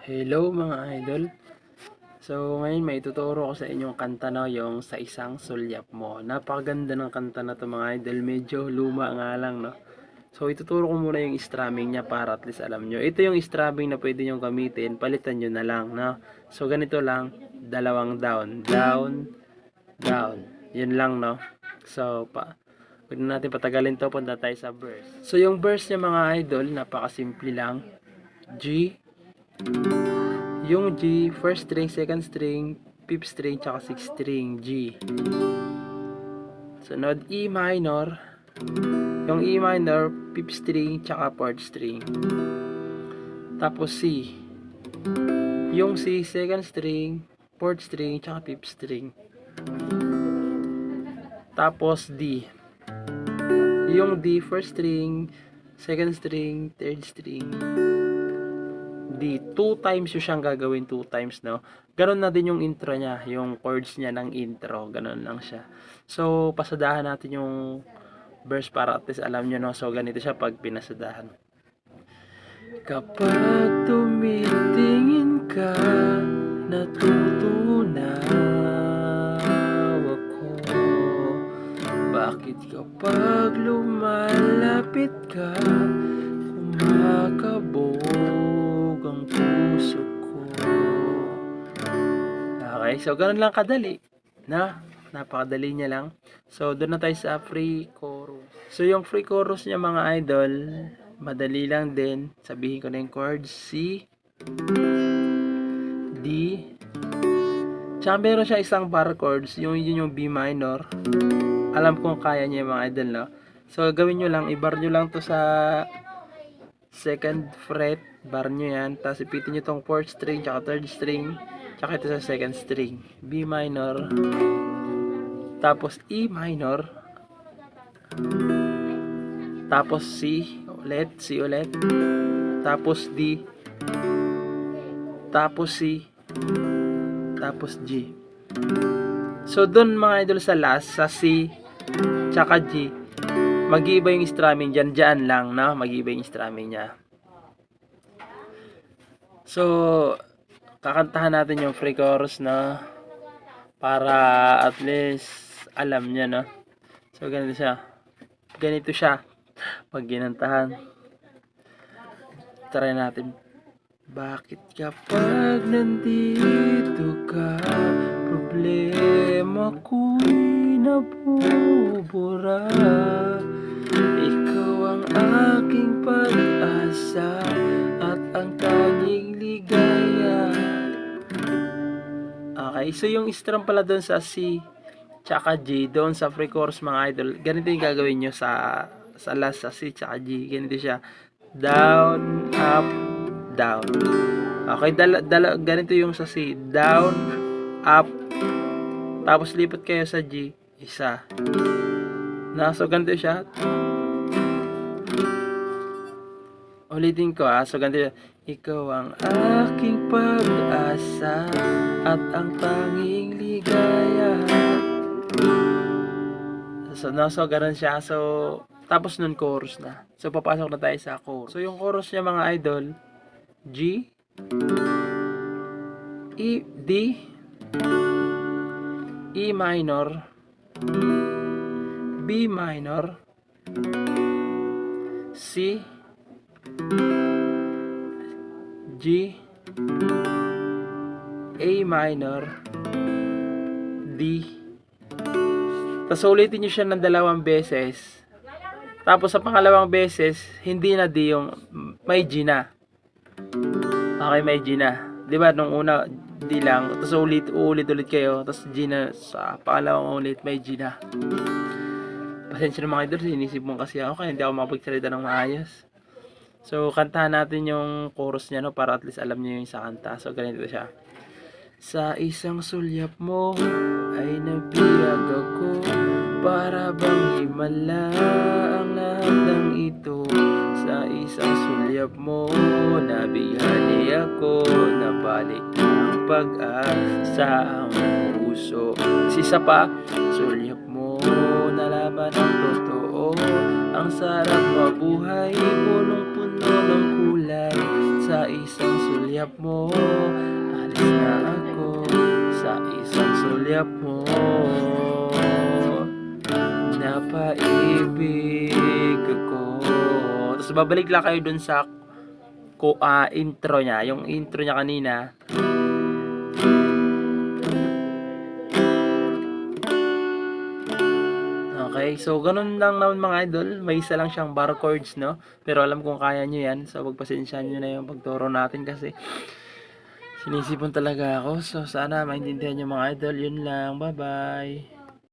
Hello mga idol. So ngayon may ituturo ko sa inyong kanta na yung Sa Isang Sulyap Mo. Napakaganda ng kanta na to mga idol. Medyo luma nga lang, no. So ituturo ko muna yung strumming niya para at least alam nyo. Ito yung strumming na pwede nyo gamitin. Palitan nyo na lang, no. So ganito lang. Dalawang down. Down. Down. Yun lang, no. So huwag na natin patagalin to. Punta tayo sa verse. So yung verse niya mga idol, napakasimple lang. G, yung G, first string, second string, fifth string, tsaka sixth string, G. Sunod, E minor. Yung E minor, fifth string, tsaka fourth string. Tapos C. Yung C, second string, fourth string, tsaka fifth string. Tapos D. Yung D, first string, second string, third string, D. 2 times yung siyang gagawin, 2 times, no? Ganon na din yung intro niya, yung chords niya ng intro, ganon lang siya. So, pasadahan natin yung verse para at least alam nyo, no? So, ganito siya pag pinasadahan. Kapag tumitingin ka, natutunaw ako. Bakit kapag lumalapit ka, kumakabog ang puso ko. Okay, so ganun lang kadali. Napakadali niya lang. So, doon na tayo sa free chorus. So, yung free chorus niya mga idol, madali lang din. Sabihin ko na yung chords. C, D, tsaka meron siya isang bar chords. Yun yung B minor. Alam kong kaya niya mga idol, no? So, gawin nyo lang. I-bar nyo lang to sa second fret, bar nyo yan, tapos ipitin nyo tong fourth string, tsaka third string, tsaka ito sa second string, B minor, tapos E minor, tapos C ulit, tapos D, tapos C, tapos G. So dun mga idol sa last, sa C, tsaka G, mag-iiba yung strumming dyan lang, no? Mag-iiba yung strumming niya. So, kakantahan natin yung free chorus, no? Para at least alam niya, no? So, ganito siya. Ganito siya pag ginantahan. Try natin. Bakit kapag nandito ka, problema ko'y nabubura. Ikaw ang aking pag-asa at ang tanging ligaya. Okay, so yung strum pala doon sa C tsaka G, doon sa free chorus mga idol, ganito yung gagawin nyo sa last, sa C tsaka G. Ganito siya. Down, up, down. Okay, ganito yung sa C. Down, up, tapos lipat kayo sa G, isa. So ganito siya. Ulitin ko so ganito siya. Ikaw ang aking pag-asa at ang tanging ligaya. So ganun siya. So, tapos nun chorus na. So, papasok na tayo sa chorus. So, yung chorus niya mga idol, G, E, D, E minor, B minor, C, G, A minor, D. Tapos ulitin nyo siya ng 2 beses. Tapos sa pangalawang beses, hindi na D, yung may G na. Okay, may G na. Diba nung una D lang, tapos ulit kayo, tapos G na sa pangalawang ulit, may G na. Pasensya na mga idol, sinisip mo kasi ako, kaya hindi ako makapagsalita ng maayos. So, kantahan natin yung chorus niya, no, para at least alam niyo yung sa kanta. So, ganito siya. Sa isang sulyap mo ay nabiyag ako, para bang himala ang lahat ng ito. Sa isang sulyap mo nabihani ako, nabalik ang pag-asa ang puso. Sisa pa, sulyap mo nalaman ang totoo, ang sarap mabuhay, punong-puno ng kulay. Sa sa isang sulyap mo. Alis na ako sa isang sulyap mo. Napaibig ako. Tapos babalik lang kayo dun sa intro niya. Yung intro niya kanina. Okay, so ganun lang naman mga idol. May isa lang siyang bar chords, no? Pero alam kong kaya nyo yan. So pagpasensyahan nyo na yung pagturo natin kasi sinisipon talaga ako. So sana maintindihan nyo mga idol. Yun lang. Bye-bye.